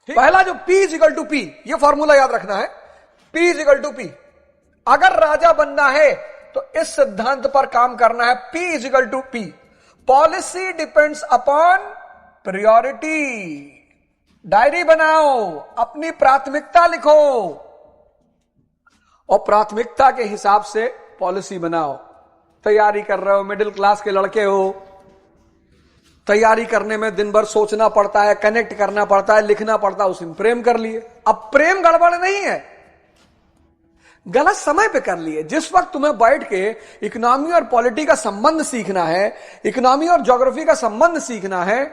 पहला जो P is equal to P, ये फॉर्मूला याद रखना है, P इजिकल टू P। अगर राजा बनना है तो इस सिद्धांत पर काम करना है, P is equal to P। Policy depends upon priority. Diary बनाओ, अपनी प्राथमिकता लिखो और प्राथमिकता के हिसाब से पॉलिसी बनाओ। तैयारी कर रहे हो, मिडिल क्लास के लड़के हो, तैयारी करने में दिन भर सोचना पड़ता है, कनेक्ट करना पड़ता है, लिखना पड़ता है, उसमें प्रेम कर लिए। अब प्रेम गड़बड़ नहीं है, गलत समय पे कर लिए। जिस वक्त तुम्हें बैठ के इकोनॉमी और पॉलिटी का संबंध सीखना है, इकोनॉमी और ज्योग्राफी का संबंध सीखना है,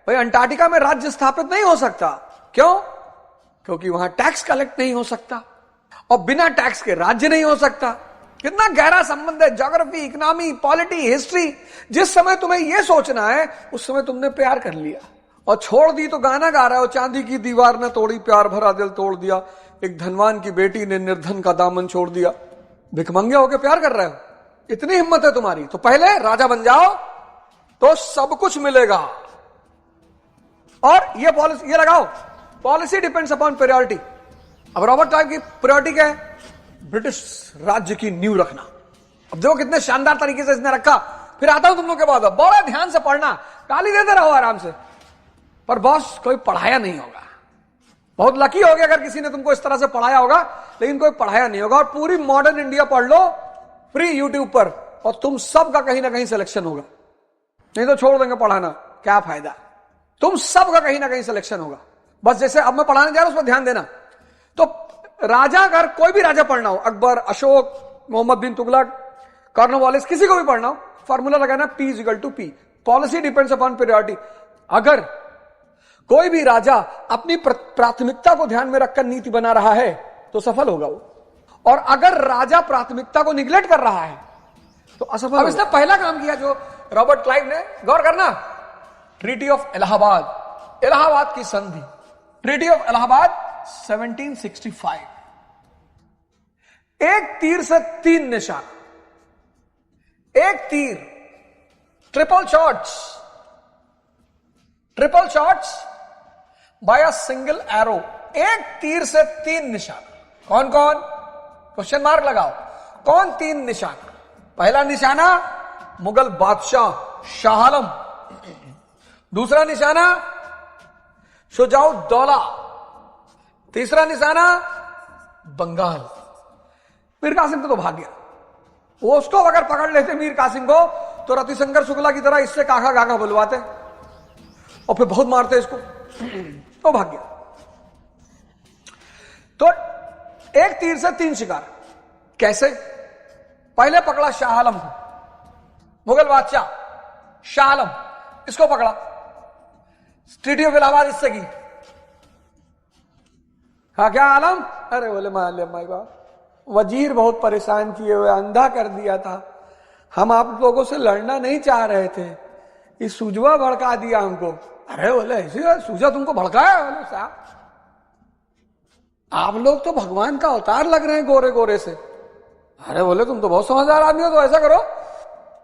भाई अंटार्कटिका में राज्य स्थापित नहीं हो सकता। क्यों? क्योंकि वहां टैक्स कलेक्ट नहीं हो सकता और बिना टैक्स के राज्य नहीं हो सकता। कितना गहरा संबंध है ज्योग्राफी, इकोनॉमी, पॉलिटी, हिस्ट्री। जिस समय तुम्हें यह सोचना है उस समय तुमने प्यार कर लिया और छोड़ दी तो गाना गा रहे हो, चांदी की दीवार ने तोड़ी प्यार भरा दिल तोड़ दिया, एक धनवान की बेटी ने निर्धन का दामन छोड़ दिया। भिखमंगे होके प्यार कर रहे हो, इतनी हिम्मत है तुम्हारी तो पहले राजा बन जाओ तो सब कुछ मिलेगा। और ये पॉलिसी ये लगाओ, पॉलिसी डिपेंड्स अपॉन प्रायोरिटी। अब रॉबर्ट क्लाइव की प्रायोरिटी क्या है? ब्रिटिश राज्य की नींव रखना। अब देखो कितने शानदार तरीके से इसने रखा। फिर आता हूं तुम लोग के बाद, बड़ा ध्यान से पढ़ना, गाली देते रहो आराम से, पर बॉस कोई पढ़ाया नहीं होगा। बहुत लकी हो गया अगर किसी ने तुमको इस तरह से पढ़ाया होगा, लेकिन कोई पढ़ाया नहीं होगा। और पूरी मॉडर्न इंडिया पढ़ लो फ्री यूट्यूब पर और तुम सब का कहीं ना कहीं सिलेक्शन होगा। नहीं तो छोड़ देंगे पढ़ाना, क्या फायदा। तुम सब का कहीं ना कहीं सिलेक्शन होगा। बस जैसे अब मैं पढ़ाने जा रहा हूं उस पर ध्यान देना। तो राजा, अगर कोई भी राजा पढ़ना हो, अकबर, अशोक, मोहम्मद बिन तुगलक, कॉर्नवालिस, किसी को भी पढ़ना हो, फॉर्मूला लगाना P is equal to P। Policy depends upon priority. अगर कोई भी राजा अपनी प्राथमिकता को ध्यान में रखकर नीति बना रहा है तो सफल होगा वो, और अगर राजा प्राथमिकता को निगलेक्ट कर रहा है तो असफल। अब इसने पहला काम किया जो रॉबर्ट क्लाइव ने, गौर करना, ट्रीटी ऑफ इलाहाबाद, इलाहाबाद की संधि, ट्रीटी ऑफ इलाहाबाद 1765। एक तीर से 3 निशान, एक तीर, triple shots bye a single arrow. एक तीर से 3 निशान। कौन कौन? क्वेश्चन मार्क लगाओ। कौन 3 निशान? पहला निशाना मुगल बादशाह शाह आलम, दूसरा निशाना शुजाउद्दौला, तीसरा निशाना बंगाल। मीर कासिम तो भाग गया। वो उसको अगर पकड़ लेते मीर कासिम को तो रतिशंकर शुक्ला की तरह इससे काका काका बुलवाते और फिर बहुत मारते इसको, तो भाग गया। तो एक तीर से 3 शिकार। कैसे? पहले पकड़ा शाह आलम को, मुगल बादशाह शाह आलम, इसको पकड़ा, ट्रीटी ऑफ इलाहाबाद इससे की। हाँ क्या आलम? अरे बोले मान लिया माई बाप, वजीर बहुत परेशान किए हुए, अंधा कर दिया था, हम आप लोगों से लड़ना नहीं चाह रहे थे, इस सूजवा भड़का दिया हमको। अरे बोले ऐसे सूजा तुमको भड़काया? बोले साहब आप लोग तो भगवान का अवतार लग रहे हैं गोरे गोरे से। अरे बोले तुम तो बहुत समझदार आदमी हो, तो ऐसा करो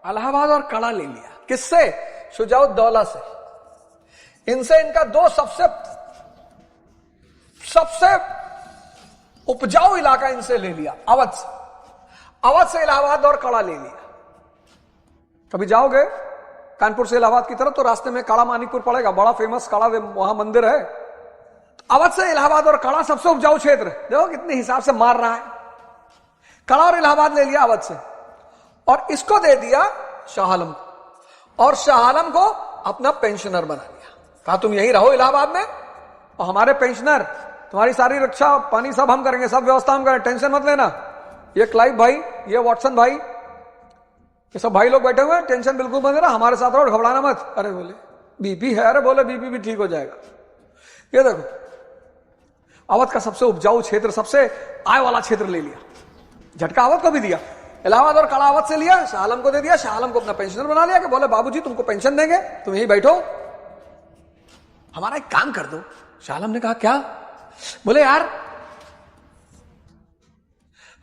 इलाहाबाद और कड़ा ले लिया। किससे? शुजाउद्दौला से। इनसे इनका 2 सबसे उपजाऊ इलाका इनसे ले लिया, अवध से। अवध से इलाहाबाद और कड़ा ले लिया। कभी जाओगे कानपुर से इलाहाबाद की तरफ तो रास्ते में काड़ा मानिकपुर पड़ेगा, बड़ा फेमस काड़ा वहां मंदिर है। अवध से इलाहाबाद और कड़ा सबसे उपजाऊ क्षेत्र। देखो कितने हिसाब से मार रहा है। कड़ा और इलाहाबाद ले लिया अवध से और इसको दे दिया शाह आलम को, और शाह आलम को अपना पेंशनर बना लिया। कहा तुम यही रहो इलाहाबाद में और हमारे पेंशनर, तुम्हारी सारी रक्षा पानी सब हम करेंगे, सब व्यवस्था हम करेंगे, टेंशन मत लेना। ये क्लाइव भाई, ये वॉटसन भाई, ये सब भाई लोग बैठे हुए हैं, टेंशन बिल्कुल मत लेना, हमारे साथ रहो, घबराना मत। अरे बोले बीपी है? अरे बोले बीपी भी ठीक हो जाएगा। ये देखो अवध का सबसे उपजाऊ क्षेत्र, सबसे आय वाला क्षेत्र ले लिया, झटका अवध को भी दिया। इलाहाबाद और कड़ा अवध से लिया, शाह आलम को दे दिया, शाह आलम को अपना पेंशनर बना लिया कि बोले बाबूजी तुमको पेंशन देंगे, तुम यहीं बैठो, हमारा एक काम कर दो। शाह आलम ने कहा क्या? बोले यार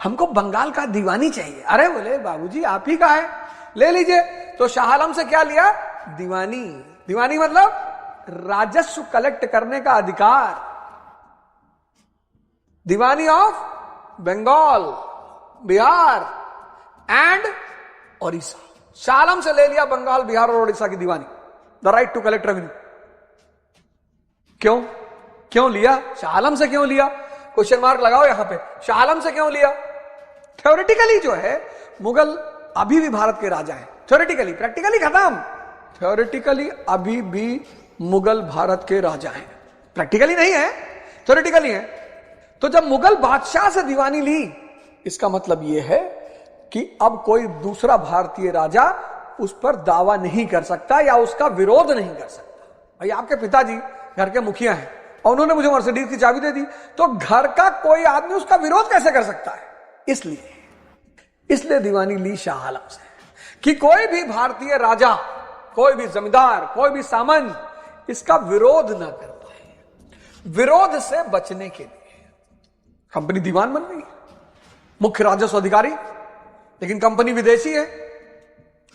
हमको बंगाल का दीवानी चाहिए। अरे बोले बाबूजी आप ही का है, ले लीजिए। तो शाह आलम से क्या लिया? दीवानी। दीवानी मतलब राजस्व कलेक्ट करने का अधिकार। Diwani of Bengal, Bihar and Odisha. शालम से ले लिया बंगाल, बिहार और ओडिशा की दीवानी, the right to collect revenue. क्यों क्यों लिया? शालम से क्यों लिया? क्वेश्चन मार्क लगाओ यहां पे, शालम से क्यों लिया? थ्योरेटिकली जो है मुगल अभी भी भारत के राजा हैं, थ्योरेटिकली, प्रैक्टिकली खत्म। थ्योरेटिकली अभी भी मुगल भारत के राजा हैं, प्रैक्टिकली नहीं है, थ्योरेटिकली है। तो जब मुगल बादशाह से दीवानी ली, इसका मतलब यह है कि अब कोई दूसरा भारतीय राजा उस पर दावा नहीं कर सकता या उसका विरोध नहीं कर सकता। भाई आपके पिताजी घर के मुखिया हैं और उन्होंने मुझे मर्सिडीज की चाबी दे दी, तो घर का कोई आदमी उसका विरोध कैसे कर सकता है? इसलिए दीवानी ली शाह आलम से कि कोई भी भारतीय राजा, कोई भी जमींदार, कोई भी सामंत इसका विरोध ना कर पाए। विरोध से बचने के लिए कंपनी दीवान बन गई, मुख्य राजस्व अधिकारी, लेकिन कंपनी विदेशी है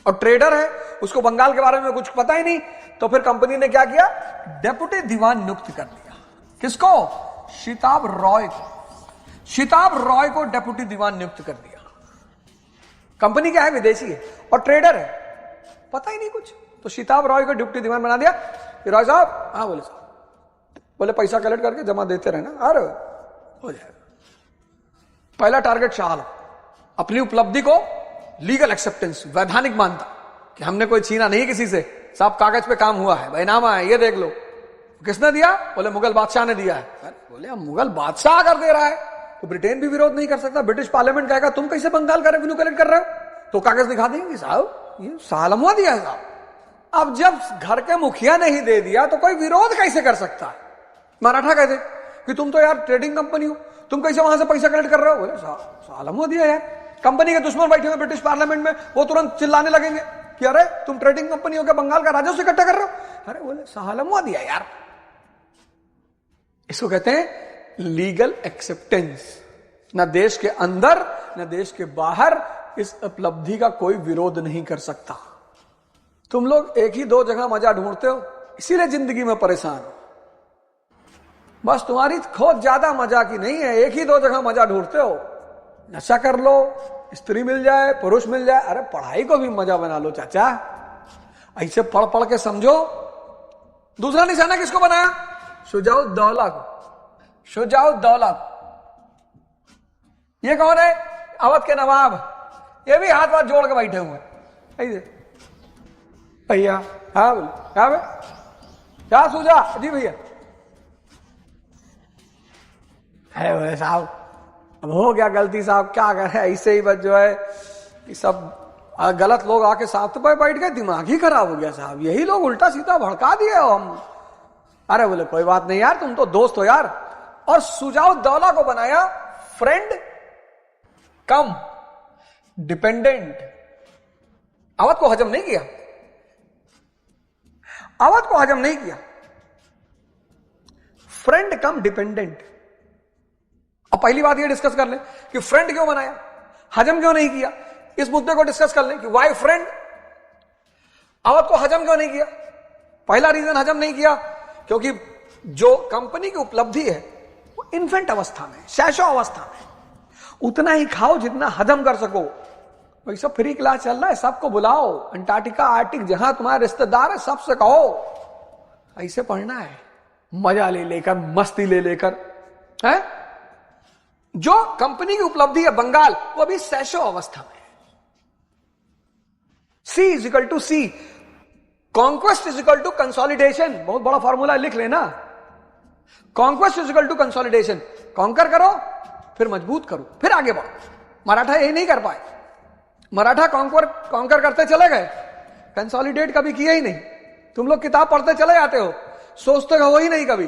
और ट्रेडर है, उसको बंगाल के बारे में कुछ पता ही नहीं। तो फिर कंपनी ने क्या किया? डेप्यूटी दीवान नियुक्त कर दिया। किसको? शिताब रॉय को। शिताब रॉय को डेप्यूटी दीवान नियुक्त कर दिया। कंपनी क्या है? विदेशी है और ट्रेडर है, पता ही नहीं कुछ। तो शिताब रॉय को डिप्टी दीवान बना दिया। रॉय साहब, हाँ बोले साहब, बोले पैसा कलेक्ट करके जमा देते रहना, अरे हो जाएगा। पहला टारगेट शाह आलम, अपनी उपलब्धि को लीगल एक्सेप्टेंस, वैधानिक मानता कि हमने कोई छीना नहीं किसी से, साहब कागज पे काम हुआ है, बैनामा है, ये देख लो। किसने दिया? बोले मुगल बादशाह ने दिया है। बोले हम मुगल बादशाह अगर दे रहा है तो ब्रिटेन भी विरोध नहीं कर सकता, ब्रिटिश पार्लियामेंट कहेगा तुम कैसे बंगाल का रेवेन्यू कलेक्ट कर रहे हो? तो कागज दिखा देंगे साहब ये शाह आलम हुआ दिया है साहब। अब जब घर के मुखिया ने ही दे दिया तो कोई विरोध कैसे कर सकता है? मराठा कहते कि तुम तो यार ट्रेडिंग कंपनी हो, तुम कैसे वहां से पैसा कलेक्ट कर रहे हो? बोले शाह आलम हुआ दिया यार। कंपनी के दुश्मन बैठे हुए ब्रिटिश पार्लियामेंट में, वो तुरंत चिल्लाने लगेंगे कि अरे तुम ट्रेडिंग कंपनी हो क्या, बंगाल का राजस्व इकट्ठा कर रहे हो? अरे बोले शाह आलम हुआ दिया यार। इसको कहते हैं लीगल एक्सेप्टेंस। न देश के अंदर न देश के बाहर इस उपलब्धि का कोई विरोध नहीं कर सकता। तुम लोग एक ही दो जगह मजा ढूंढते हो, इसीलिए जिंदगी में परेशान हो। बस तुम्हारी खोज ज्यादा मजा की नहीं है, एक ही दो जगह मजा ढूंढते हो। नशा कर लो, स्त्री मिल जाए, पुरुष मिल जाए, अरे पढ़ाई को भी मजा बना लो चाचा। ऐसे पढ़ पढ़ के समझो। दूसरा निशाना किसको बनाया? शुजाउद्दौला को। शुजाउद्दौला को, ये कौन है? अवध के नवाब। ये भी हाथ हाथ जोड़ के बैठे हुए हैं भैया। हाँ बोले क्या भाई, क्या सूझा? जी भैया। अरे बोले साहब अब हो गया गलती साहब, क्या करे, ऐसे ही बस जो है ये सब गलत लोग आके साथ पे बैठ गए, दिमाग ही खराब हो गया साहब, यही लोग उल्टा सीधा भड़का दिए हो हम। अरे बोले कोई बात नहीं यार, तुम तो दोस्त हो यार। और शुजाउद्दौला को बनाया फ्रेंड कम डिपेंडेंट। अवध को हजम नहीं किया, अवध को हजम नहीं किया, फ्रेंड कम डिपेंडेंट। अब पहली बात ये डिस्कस कर ले कि फ्रेंड क्यों बनाया, हजम क्यों नहीं किया। इस मुद्दे को डिस्कस कर ले कि वाई फ्रेंड, अवध को हजम क्यों नहीं किया। पहला रीजन हजम नहीं किया क्योंकि जो कंपनी की उपलब्धि है वो इन्फेंट अवस्था में, शैशव अवस्था में, उतना ही खाओ जितना हजम कर सको। वैसा फ्री क्लास चल रहा है, सबको बुलाओ, अंटार्कटिका आर्टिक जहां तुम्हारे रिश्तेदार है सबसे कहो। ऐसे पढ़ना है, मजा ले लेकर, मस्ती ले लेकर है। जो कंपनी की उपलब्धि है बंगाल, वो अभी शैशव अवस्था में है। C is equal to C, conquest is equal to consolidation. बहुत बड़ा फॉर्मूला लिख लेना, conquest is equal to consolidation. Conquer करो, फिर मजबूत करो, फिर आगे बढ़ो। मराठा यही नहीं कर पाए, मराठा कॉन्कर करते चले गए, कंसोलिडेट कभी किया ही नहीं। तुम लोग किताब पढ़ते चले जाते हो, सोचते हो ही नहीं कभी।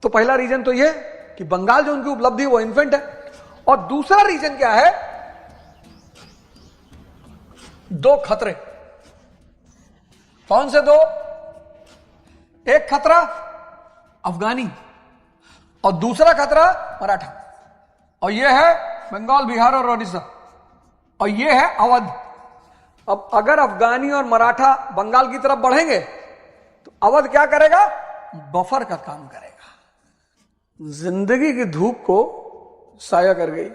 तो पहला रीजन तो ये कि बंगाल जो उनकी उपलब्धि वो इन्फेंट है। और दूसरा रीजन क्या है? दो खतरे। कौन से दो? एक खतरा अफगानी और दूसरा खतरा मराठा, और यह है बंगाल, बिहार और ओडिशा, और यह है अवध। अब अगर अफगानी और मराठा बंगाल की तरफ बढ़ेंगे तो अवध क्या करेगा? बफर का काम करेगा। जिंदगी की धूप को साया कर गई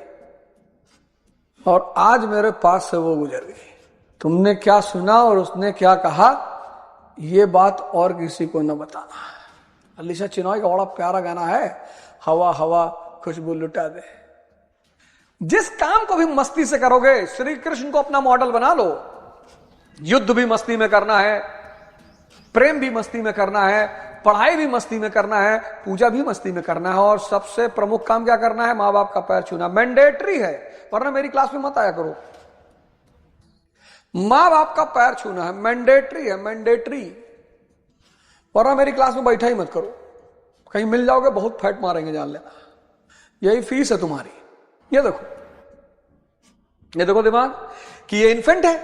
और आज मेरे पास से वो गुजर गई। तुमने क्या सुना और उसने क्या कहा, ये बात और किसी को न बताना। अलीशा चिनॉय का बड़ा प्यारा गाना है, हवा हवा खुशबू लुटा दे। जिस काम को भी मस्ती से करोगे, श्री कृष्ण को अपना मॉडल बना लो। युद्ध भी मस्ती में करना है, प्रेम भी मस्ती में करना है, पढ़ाई भी मस्ती में करना है, पूजा भी मस्ती में करना है, और सबसे प्रमुख काम क्या करना है, मां बाप का पैर छूना। मैंडेटरी है, वरना मेरी क्लास में मत आया करो। मां बाप का पैर छूना है, मैंडेटरी है, मैंडेटरी, वरना मेरी क्लास में बैठा ही मत करो। कहीं मिल जाओगे बहुत फैट मारेंगे, जान लेना। यही फीस है तुम्हारी। ये देखो दिमाग कि ये इन्फेंट है,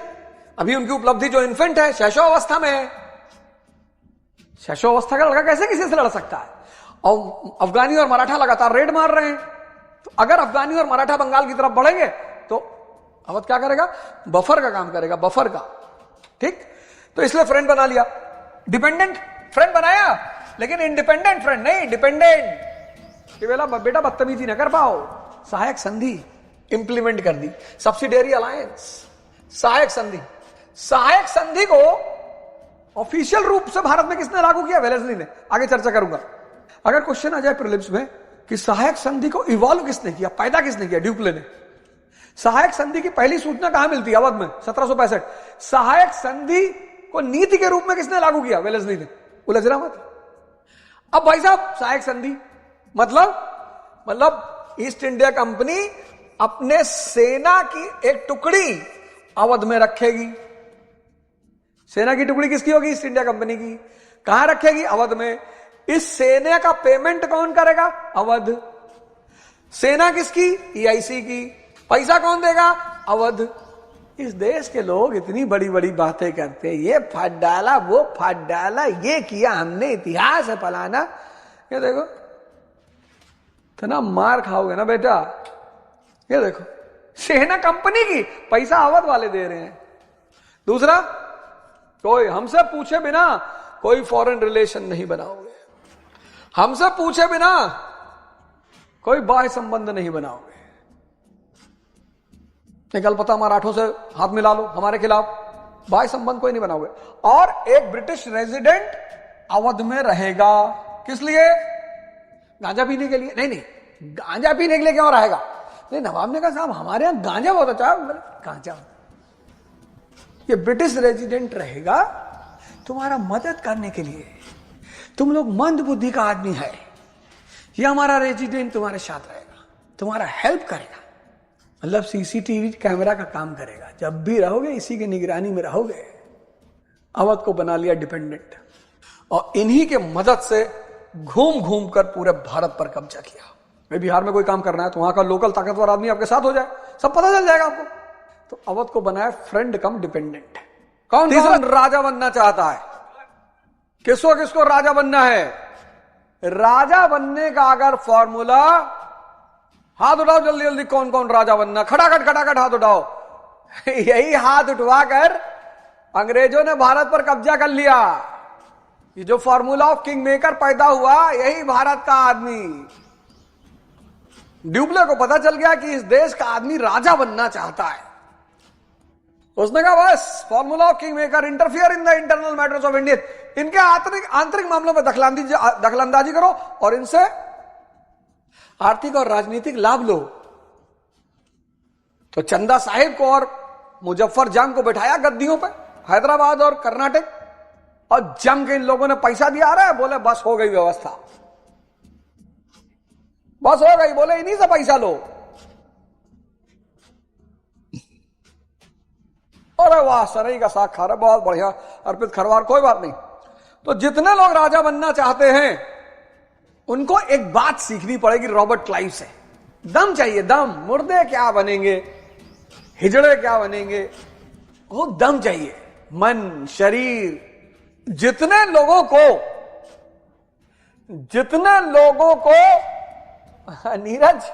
अभी उनकी उपलब्धि जो इन्फेंट है, शैशवावस्था में है। शैशवावस्था का लड़का कैसे किसी से लड़ सकता है? और अफगानी और मराठा लगातार रेड मार रहे हैं, तो अगर अफगानी और मराठा बंगाल की तरफ बढ़ेंगे तो अवध क्या करेगा? बफर का काम करेगा, बफर का। ठीक, तो इसलिए फ्रेंड बना लिया, डिपेंडेंट फ्रेंड बनाया, लेकिन इंडिपेंडेंट फ्रेंड नहीं, डिपेंडेंट। कि बेटा बदतमीजी ना कर पाओ, सहायक संधि इंप्लीमेंट कर दी, सब्सिडियरी अलायंस, सहायक संधि। सहायक संधि को ऑफिशियल रूप से भारत में किसने लागू किया? वेलेस्ली ने। आगे चर्चा करूंगा। अगर क्वेश्चन आ जाए प्रीलिम्स में कि सहायक संधि को इवॉल्व किसने किया, पैदा किसने किया? ड्यूप्ले ने। सहायक संधि की पहली सूचना कहां मिलती है? अवध में, 1765। सहायक संधि को नीति के रूप में किसने लागू किया? वेलेस्ली ने। उलझना मत। अब भाई साहब, सहायक संधि मतलब ईस्ट इंडिया कंपनी अपने सेना की एक टुकड़ी अवध में रखेगी। सेना की टुकड़ी किसकी होगी? ईस्ट इंडिया कंपनी की। कहां रखेगी? अवध में। इस सेना का पेमेंट कौन करेगा? अवध। सेना किसकी? EIC की। पैसा कौन देगा? अवध। इस देश के लोग इतनी बड़ी बड़ी बातें करते हैं, ये फाड़ डाला, वो फाड़ डाला, ये किया हमने, इतिहास है फलाना। ये देखो इतना मार खाओगे ना बेटा। ये देखो, सेना कंपनी की, पैसा अवध वाले दे रहे हैं। दूसरा, कोई हमसे पूछे बिना कोई फॉरेन रिलेशन नहीं बनाओगे, हमसे पूछे बिना कोई बाह्य संबंध नहीं बनाओगे। निकल पता मराठों से हाथ मिला लो हमारे खिलाफ, बाह्य संबंध कोई नहीं बनाओगे। और एक ब्रिटिश रेजिडेंट अवध में रहेगा, किस लिए? गांजा पीने के लिए? नहीं, गांजा पीने के लिए क्यों रहेगा? नहीं, नवाब ने कहा साहब हमारे यहां गांजा बहुत अच्छा है। गांजा, ये ब्रिटिश रेजिडेंट रहेगा तुम्हारा मदद करने के लिए। तुम लोग मंद बुद्धि का आदमी है, ये हमारा रेजिडेंट तुम्हारे साथ रहेगा, तुम्हारा हेल्प करेगा, मतलब CCTV कैमरा का काम करेगा। जब भी रहोगे इसी की निगरानी में रहोगे। अवध को बना लिया डिपेंडेंट, और इन्हीं के मदद से घूम घूम कर पूरे भारत पर कब्जा किया। भाई बिहार में कोई काम करना है तो वहां का लोकल ताकतवर आदमी आपके साथ हो जाए, सब पता चल जाएगा आपको। तो अवध को बनाया फ्रेंड कम डिपेंडेंट। कौन तीसरा राजा बनना चाहता है? किसको किसको राजा बनना है? राजा बनने का अगर फॉर्मूला, हाथ उठाओ जल्दी जल्दी, कौन कौन राजा बनना? खटाखट हाथ उठाओ। यही हाथ उठवाकर अंग्रेजों ने भारत पर कब्जा कर लिया। ये जो फॉर्मूला ऑफ किंग मेकर पैदा हुआ, यही भारत का आदमी। ड्यूप्ले को पता चल गया कि इस देश का आदमी राजा बनना चाहता है। उसने कहा बस formula of king maker, interfere in the internal matters of India. इनके आंतरिक मामलों में दखलंदाजी करो और इनसे आर्थिक और राजनीतिक लाभ लो। तो चंदा साहिब को और मुजफ्फर जंग को बैठाया गद्दियों पे, हैदराबाद और कर्नाटक, और जंग के इन लोगों ने पैसा दिया आ रहा है। बोले बस हो गई व्यवस्था, बस हो गई, बोले इन्हीं से पैसा लो। अरे वाह, सरई का साग खा रहा, बहुत बढ़िया अर्पित खरवार, कोई बात नहीं। तो जितने लोग राजा बनना चाहते हैं उनको एक बात सीखनी पड़ेगी रॉबर्ट क्लाइव से। दम चाहिए, दम। मुर्दे क्या बनेंगे, हिजड़े क्या बनेंगे, वो दम चाहिए। मन, शरीर, जितने लोगों को नीरज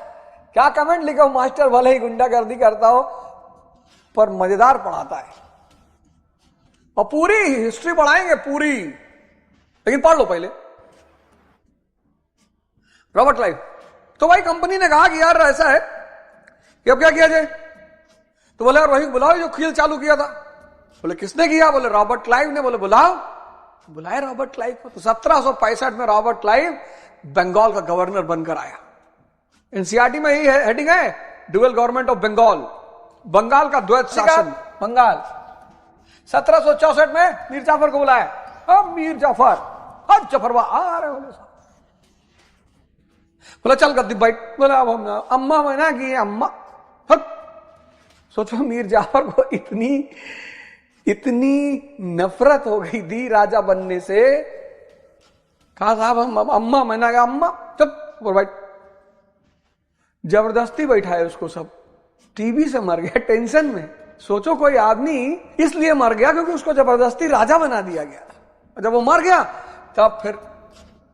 क्या कमेंट लिखो, मास्टर भले ही गुंडागर्दी करता हो पर मजेदार पढ़ाता है, और पूरी हिस्ट्री पढ़ाएंगे पूरी, लेकिन पढ़ लो पहले। Robert Clive. तो भाई कंपनी ने कहा कि यार ऐसा है कि अब क्या किया जाए, तो बोले यार वही बुलाओ जो खेल चालू किया था। बोले किसने किया, बोले रॉबर्ट क्लाइव ने। बोले बुलाओ, बुलाए रॉबर्ट क्लाइव को। तो 1765 में रॉबर्ट क्लाइव बंगाल का गवर्नर बनकर आया। एनसीईआरटी में यही हेडिंग है, dual government of Bengal, Bengal का द्वैत शासन बंगाल। 1764 में मीर जाफर को बुलाया। अब मीर जाफर, अब जफरवा आ रहे बोले साहब, बोला चल गद्दी बैठ। बोला अब हम अम्मा मना की, अम्मा हट। सोचो मीर जाफर को इतनी नफरत हो गई थी राजा बनने से, कहा साहब हम अम्मा मना गया, अम्मा चुप बैठ। जबरदस्ती बैठाए उसको, सब टीबी से मर गया टेंशन में। सोचो कोई आदमी इसलिए मर गया क्योंकि उसको जबरदस्ती राजा बना दिया गया। जब वो मर गया तब फिर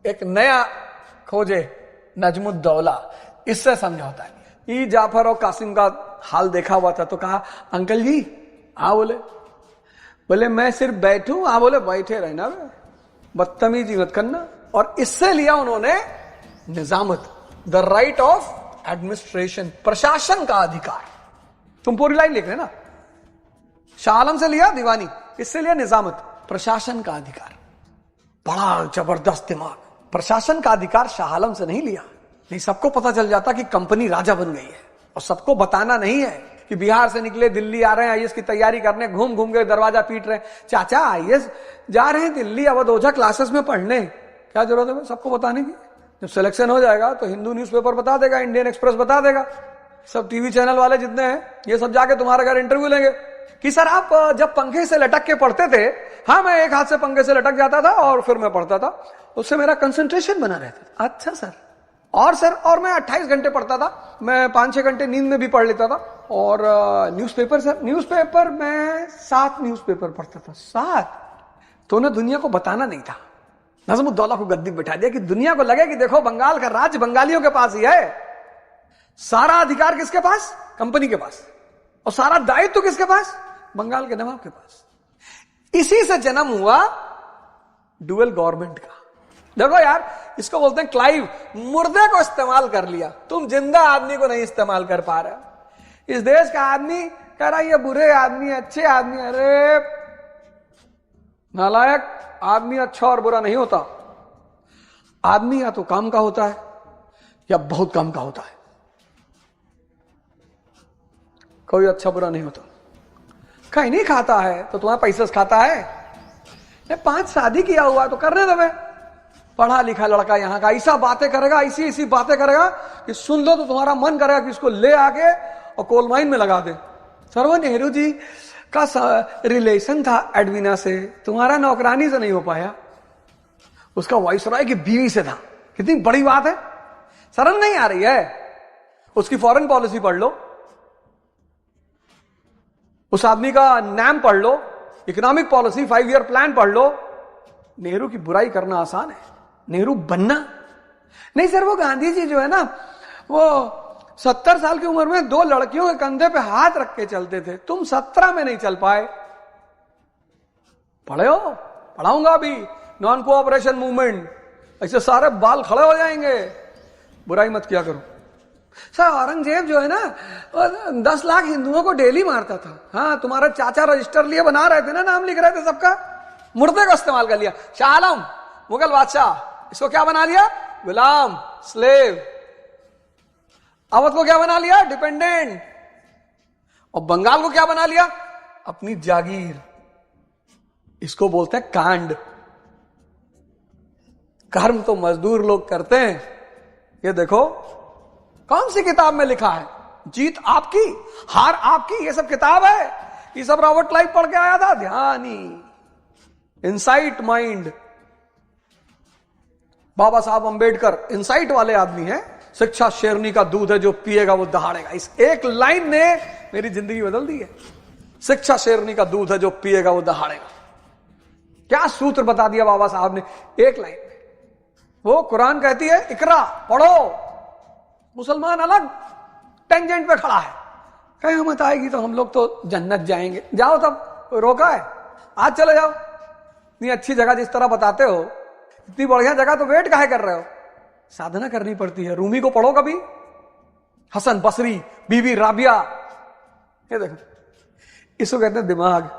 एक नया खोजे नजमुद्दौला, इससे समझौता नहीं। ई जाफर और कासिम का हाल देखा हुआ था, तो कहा अंकल जी हाँ। बोले मैं सिर्फ बैठूं? हाँ। बोले बैठे रहना, बदतमीजी मत करना। और इससे लिया उन्होंने निजामत, द राइट ऑफ एडमिनिस्ट्रेशन, प्रशासन का अधिकार। तुम पूरी लाइन लिख रहे ना, शाह आलम से लिया दीवानी, इससे लिया निजामत, प्रशासन का अधिकार। बड़ा जबरदस्त दिमाग। प्रशासन का अधिकार शाह आलम से नहीं लिया, नहीं सबको पता चल जाता कि कंपनी राजा बन गई है। और सबको बताना नहीं है कि बिहार से निकले दिल्ली आ रहे हैं आईएएस की तैयारी करने, घूम घूम के दरवाजा पीट रहे हैं, चाचा आईएएस जा रहे हैं दिल्ली अवध ओझा क्लासेस में पढ़ने, क्या जरूरत है सबको बताने की। जब सिलेक्शन हो जाएगा तो हिंदू न्यूज़पेपर बता देगा, इंडियन एक्सप्रेस बता देगा, सब टीवी चैनल वाले जितने हैं ये सब जाके तुम्हारे घर इंटरव्यू लेंगे कि सर आप जब पंखे से लटक के पढ़ते थे। हाँ, मैं एक हाथ से पंखे से लटक जाता था और फिर मैं पढ़ता था, उससे मेरा कंसंट्रेशन बना रहता था। अच्छा सर, और सर और मैं 28 घंटे पढ़ता था, मैं 5-6 घंटे नींद में भी पढ़ लेता था। और न्यूज़पेपर सर, न्यूज़पेपर मैं 7 न्यूज़पेपर पढ़ता था, 7। तो उन्हें दुनिया को बताना नहीं था। नजमुद्दौला को गद्दी बिठा दिया कि दुनिया को लगे कि देखो बंगाल का राज्य बंगालियों के पास ही है, सारा अधिकार किसके पास? कंपनी के पास। और सारा दायित्व किसके पास? बंगाल के नवाब के पास। इसी से जन्म हुआ डुअल गवर्नमेंट का। देखो यार, इसको बोलते हैं क्लाइव, मुर्दे को इस्तेमाल कर लिया, तुम जिंदा आदमी को नहीं इस्तेमाल कर पा रहे। इस देश का आदमी कह रहा है ये बुरे आदमी, अच्छे आदमी। अरे नालायक, आदमी अच्छा और बुरा नहीं होता। आदमी या तो काम का होता है या बहुत काम का होता है, कोई अच्छा बुरा नहीं होता। कहीं नहीं खाता है तो तुम्हारा पैसे से खाता है। 5 शादी किया हुआ तो करने दो। पढ़ा लिखा लड़का यहाँ का ऐसा बातें करेगा, ऐसी बातें करेगा कि सुन लो तो तुम्हारा मन करेगा कि इसको ले आके और कोल माइन में लगा दे। सर नेहरू जी का रिलेशन था एडवीना से, तुम्हारा नौकरानी से नहीं हो पाया, उसका वाइसरॉय की बीवी से था। कितनी बड़ी बात है, शर्म नहीं आ रही है? उसकी फॉरेन पॉलिसी पढ़ लो, उस आदमी का नाम पढ़ लो, इकोनॉमिक पॉलिसी 5 ईयर प्लान पढ़ लो। नेहरू की बुराई करना आसान है, नेहरू बनना नहीं। सर वो गांधी जी जो है ना, वो 70 साल की उम्र में 2 लड़कियों के कंधे पे हाथ रख के चलते थे, तुम 17 में नहीं चल पाए। पढ़े हो? पढ़ाऊंगा अभी, नॉन कोऑपरेशन मूवमेंट, ऐसे सारे बाल खड़े हो जाएंगे। बुराई मत किया करो। सर औरंगजेब जो है ना, 10 लाख हिंदुओं को डेली मारता था। हाँ, तुम्हारे चाचा रजिस्टर लिए बना रहे थे ना, नाम लिख रहे थे सबका, मुर्दे को इस्तेमाल कर लिया। शाह आलम मुगल बादशाह, इसको क्या बना लिया? गुलाम, स्लेव। अवध को क्या बना लिया? डिपेंडेंट। और बंगाल को क्या बना लिया? अपनी जागीर। इसको बोलते हैं कांड। कर्म तो मजदूर लोग करते हैं। ये देखो कौन सी किताब में लिखा है, जीत आपकी हार आपकी, ये सब किताब है। ये सब रॉबर्ट क्लाइव पढ़ के आया था। ध्यान ही इनसाइट माइंड। बाबा साहब अंबेडकर इनसाइट वाले आदमी हैं। शिक्षा शेरनी का दूध है, जो पिएगा वो दहाड़ेगा। इस एक लाइन ने मेरी जिंदगी बदल दी है। शिक्षा शेरनी का दूध है, जो पिएगा वो दहाड़ेगा। क्या सूत्र बता दिया बाबा साहब ने एक लाइन में। वो कुरान कहती है इकरा पढ़ो, मुसलमान अलग टेंजेंट पे खड़ा है, कयामत आएगी तो हम लोग तो जन्नत जाएंगे। जाओ, तब रोका है? आज चले जाओ। इतनी अच्छी जगह जिस तरह बताते हो, इतनी बढ़िया जगह, तो वेट काहे कर रहे हो? साधना करनी पड़ती है। रूमी को पढ़ो कभी, हसन बसरी, बीबी राबिया, ये देखो, इसको कहते हैं दिमाग।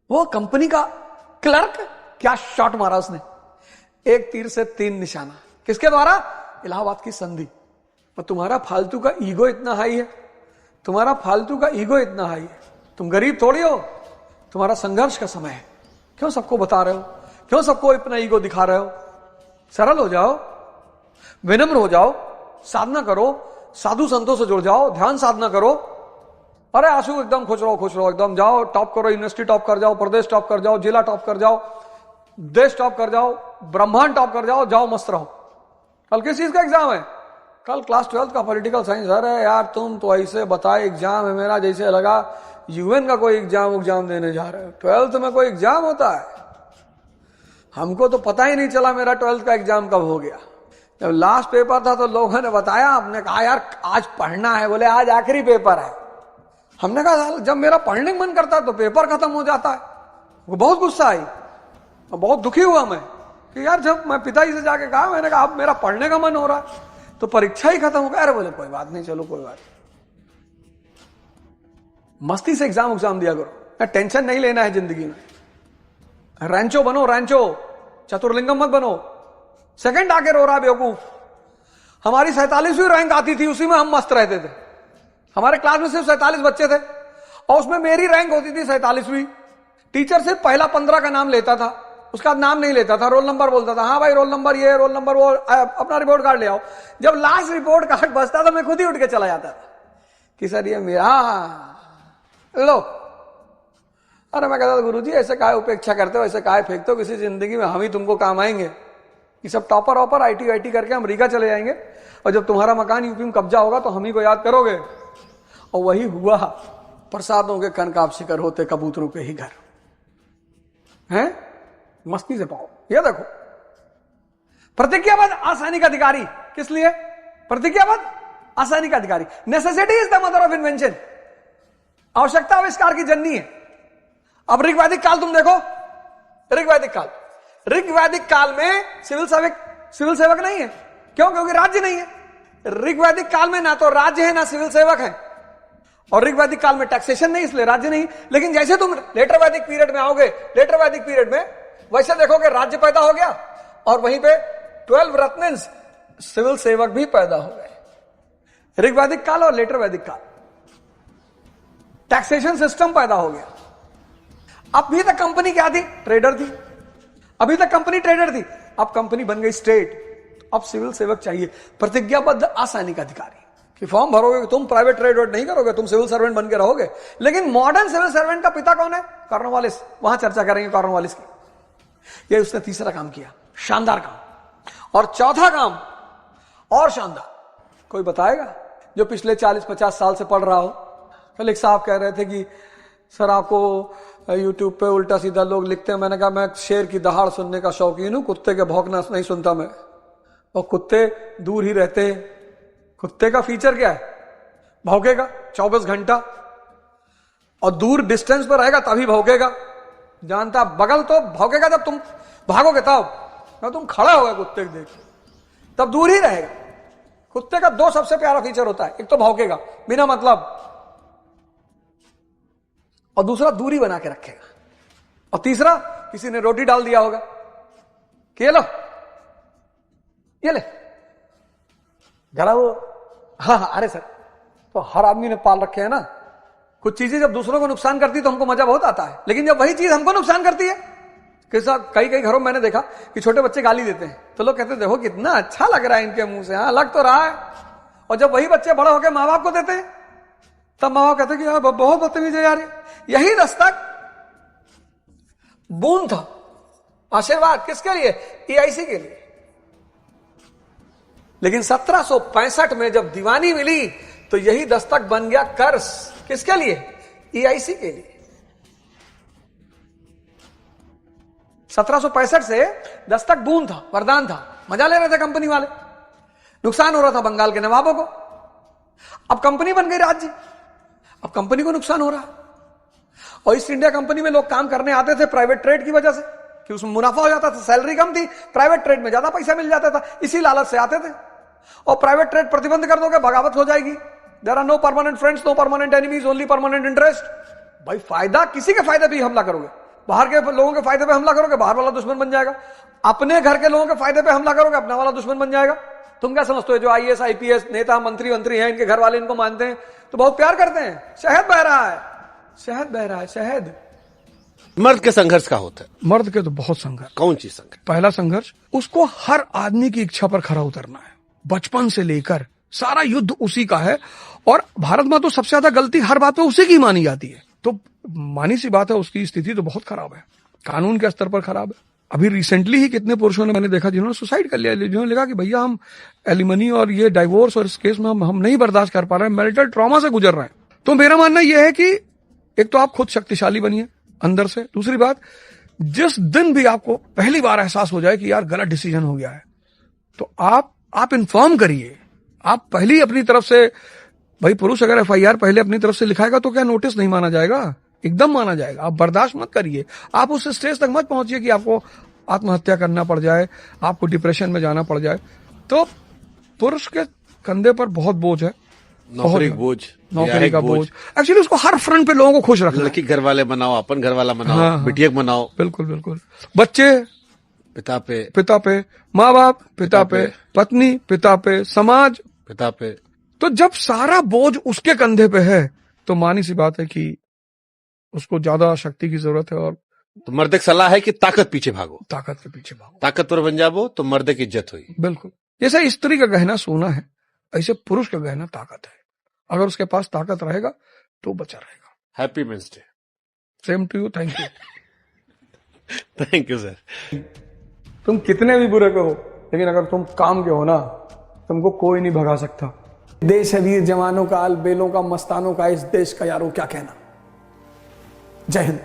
वो कंपनी का क्लर्क, क्या शॉट मारा उसने, एक तीर से 3 निशाना, किसके द्वारा? इलाहाबाद की संधि। और तुम्हारा फालतू का ईगो इतना हाई है, तुम्हारा फालतू का ईगो इतना हाई है। तुम गरीब थोड़ी हो, तुम्हारा संघर्ष का समय है। क्यों सबको बता रहे हो, क्यों सबको इतना ईगो दिखा रहे हो? सरल हो जाओ, विनम्र हो जाओ, साधना करो, साधु संतों से जुड़ जाओ, ध्यान साधना करो। अरे आंसू एकदम खुश रहो एकदम, जाओ टॉप करो, यूनिवर्सिटी टॉप कर जाओ, प्रदेश टॉप कर जाओ, जिला टॉप कर जाओ, देश टॉप कर जाओ, ब्रह्मांड टॉप कर जाओ, जाओ मस्त रहो। कल किस चीज का एग्जाम है? कल क्लास 12th का पॉलिटिकल साइंस। अरे यार तुम तो ऐसे बताए एग्जाम है मेरा, जैसे लगा यूएन का कोई एग्जाम देने जा रहे हो। 12th में कोई एग्जाम होता है? हमको तो पता ही नहीं चला मेरा 12th का एग्जाम कब हो गया। जब लास्ट पेपर था तो लोगों ने बताया, आपने कहा यार आज पढ़ना है, बोले आज आखिरी पेपर है। हमने कहा जब मेरा पढ़ने का मन करता है तो पेपर खत्म हो जाता है। वो बहुत गुस्सा आई और बहुत दुखी हुआ मैं कि यार जब मैं पिताजी से जाके कहा, मैंने कहा अब मेरा पढ़ने का मन हो रहा है तो परीक्षा ही खत्म हो गया। अरे बोले कोई बात नहीं, चलो कोई बात, मस्ती से एग्जाम दिया करो, टेंशन नहीं लेना है जिंदगी में। रैंचो बनो, रैंचो, चतुर्लिंगम मत बनो। सेकंड आके रो रहा बेवकूफ। हमारी 47वीं रैंक आती थी, उसी में हम मस्त रहते थे। हमारे क्लास में सिर्फ 47 बच्चे थे और उसमें मेरी रैंक होती थी 47वीं। टीचर सिर्फ पहला 15 का नाम लेता था, उसका नाम नहीं लेता था, रोल नंबर बोलता था। हाँ भाई रोल नंबर ये, रोल नंबर वो, अपना रिपोर्ट कार्ड ले आओ। जब लास्ट रिपोर्ट कार्ड बचता था मैं खुद ही उठ के चला जाता था कि सर ये मेरा लो। अरे मैं कहता था गुरुजी ऐसे काहे उपेक्षा करते हो, ऐसे काहे फेंकते हो, किसी जिंदगी में हम ही तुमको काम आएंगे। ये सब टॉपर ऑपर आईटी करके हम रीगा चले जाएंगे और जब तुम्हारा मकान यूपी में कब्जा होगा तो हम ही को याद करोगे। और वही हुआ, प्रसादों के कनकाब शिखर होते कबूतरों के ही घर हैं। मस्ती से पाओ। ये देखो, प्रतिज्ञाबद्ध आसानी का अधिकारी। किस लिए? प्रतिज्ञाबद्ध आसानी का अधिकारी। Necessity is the mother of invention. आवश्यकता आविष्कार की जननी है। अब ऋग्वैदिक काल तुम देखो, ऋग्वैदिक काल में सिविल सेवक नहीं है। क्यों? क्योंकि राज्य नहीं है। ऋग्वैदिक काल में ना तो राज्य है ना सिविल सेवक है, और ऋग्वैदिक काल में टैक्सेशन नहीं, इसलिए राज्य नहीं। लेकिन जैसे तुम लेटर वैदिक पीरियड में आओगे, लेटर वैदिक पीरियड में वैसे देखोगे राज्य पैदा हो गया और वहीं पे 12 रत्न सिविल सेवक भी पैदा हो गए। ऋग्वैदिक काल और लेटर वैदिक काल, टैक्सेशन सिस्टम पैदा हो गया। अभी तक कंपनी क्या थी? ट्रेडर थी। अभी तक कंपनी ट्रेडर थी, अब कंपनी बन गई स्टेट। अब सिविल सेवक चाहिए, प्रतिज्ञाबद्ध आसानी का अधिकारी कि फॉर्म भरोगे, तुम प्राइवेट ट्रेड नहीं करोगे, तुम सिविल सर्वेंट बन के रहोगे। लेकिन मॉडर्न सिविल सर्वेंट का पिता कौन है? कॉर्नवालिस। वहां चर्चा करेंगे कॉर्नवालिस की। ये उसने तीसरा काम किया, शानदार काम। और चौथा काम और शानदार, कोई बताएगा जो पिछले 40-50 साल से पढ़ रहा हो? कल एक साहब कह रहे थे कि सर आपको यूट्यूब पे उल्टा सीधा लोग लिखते हैं। मैंने कहा मैं शेर की दहाड़ सुनने का शौकीन हूं, कुत्ते के भौंकना नहीं सुनता मैं। और कुत्ते दूर ही रहते हैं। कुत्ते का फीचर क्या है? भौंकेगा 24 घंटा, और दूर डिस्टेंस पर रहेगा तभी भौंकेगा। जानता बगल तो भौंकेगा जब तुम भागोगे, तब तुम खड़ा होगा कुत्ते को देख, तब दूर ही रहेगा। कुत्ते का 2 सबसे प्यारा फीचर होता है, एक तो भौंकेगा बिना मतलब, और दूसरा दूरी बना के रखेगा, और तीसरा किसी ने रोटी डाल दिया होगा कि ये लो, ये ले जरा वो। हाँ, अरे सर, तो हर आदमी ने पाल रखे हैं ना। कुछ चीजें जब दूसरों को नुकसान करती है तो हमको मजा बहुत आता है, लेकिन जब वही चीज हमको नुकसान करती है, कई घरों में मैंने देखा कि छोटे बच्चे गाली देते हैं तो लोग कहते हैं देखो कितना अच्छा लग रहा है इनके मुंह से। हाँ लग तो रहा है। और जब वही बच्चे बड़े होकर माँ बाप को देते हैं तब माँ बाप कहते हैं कि यार बहुत बदतमीज है यार। यही दस्तक बूंद था, आशीर्वाद किसके लिए? EIC के लिए। लेकिन 1765 में जब दीवानी मिली तो यही दस्तक बन गया कर्ज। किसके लिए? EIC के लिए। 1765 से दस्तक बूंद था, वरदान था। मजा ले रहे थे कंपनी वाले, नुकसान हो रहा था बंगाल के नवाबों को। अब कंपनी बन गई राज्य, अब कंपनी को नुकसान हो रहा है। और ईस्ट इंडिया कंपनी में लोग काम करने आते थे प्राइवेट ट्रेड की वजह से कि उसमें मुनाफा हो जाता था, सैलरी कम थी, प्राइवेट ट्रेड में ज्यादा पैसा मिल जाता था, इसी लालच से आते थे। और प्राइवेट ट्रेड प्रतिबंध कर दोगे, बगावत हो जाएगी। There are no permanent friends, no permanent enemies, only permanent interest. भाई फायदा, किसी के फायदे पे ही हमला करोगे, बाहर के लोगों के फायदे पे हमला करोगे, बाहर वाला दुश्मन बन जाएगा। अपने घर के लोगों के फायदे पे हमला करोगे, अपना वाला दुश्मन बन जाएगा। तुम क्या समझते हो जो आईएएस आईपीएस नेता मंत्री हैं, इनके घर वाले इनको मानते हैं तो बहुत प्यार करते हैं? शहद बह रहा है, शहद बह रहा है, शहद। मर्द के संघर्ष का होता है। मर्द के तो बहुत संघर्ष। कौन चीज संघर्ष? पहला संघर्ष, उसको हर आदमी की इच्छा पर खरा उतरना है। बचपन से लेकर सारा युद्ध उसी का है। और भारत में तो सबसे ज्यादा गलती हर बात पे उसी की मानी जाती है। तो मानी सी बात है, उसकी स्थिति तो बहुत खराब है, कानून के स्तर पर खराब है। अभी रिसेंटली ही कितने पुरुषों ने मैंने देखा जिन्होंने सुसाइड कर लिया, जिन्होंने लिखा कि भैया हम एलिमनी और ये डाइवोर्स और इस केस में हम नहीं बर्दाश्त कर पा रहे हैं, मैरिटल ट्रॉमा से गुजर रहे हैं। तो मेरा मानना यह है कि एक तो आप खुद शक्तिशाली बनिए अंदर से। दूसरी बात, जिस दिन भी आपको पहली बार एहसास हो जाए कि यार गलत डिसीजन हो गया है, तो आप इन्फॉर्म करिए। आप पहली अपनी तरफ से, भाई पुरुष अगर एफआईआर पहले अपनी तरफ से लिखाएगा तो क्या नोटिस नहीं माना जाएगा? एकदम माना जाएगा। आप बर्दाश्त मत करिए, आप उस स्टेज तक मत पहुंचिए कि आपको आत्महत्या करना पड़ जाए, आपको डिप्रेशन में जाना पड़ जाए। तो पुरुष के कंधे पर बहुत बोझ है, नौकरी का बोझ, नौकरी का बोझ। एक्चुअली उसको हर फ्रंट पे लोगों को खुश रखना। लड़की घर वाले बनाओ, अपन घर वाला बनाओ, हाँ, बिटिया बनाओ। बिल्कुल बिल्कुल। बच्चे पिता पे, माँ बाप पिता पे, पत्नी पिता पे, समाज पिता पे। तो जब सारा बोझ उसके कंधे पे है तो मानी सी बात है कि उसको ज्यादा शक्ति की जरूरत है। और तो मर्द की सलाह है कि ताकत पीछे भागो, ताकत के पीछे भागो, ताकतवर बन जाओ तो मर्द की इज्जत हुई। बिल्कुल। जैसे स्त्री का गहना सोना है, ऐसे पुरुष का गहना ताकत है। अगर उसके पास ताकत रहेगा तो बचा रहेगा। Happy men's day. Same to you, thank you. Thank you sir. तुम कितने भी बुरे के हो, लेकिन अगर तुम काम के हो ना, तुमको कोई नहीं भगा सकता। देश है वीर जवानों का, अलबेलों का, मस्तानों का, इस देश का यारों क्या कहना। जय हिंद।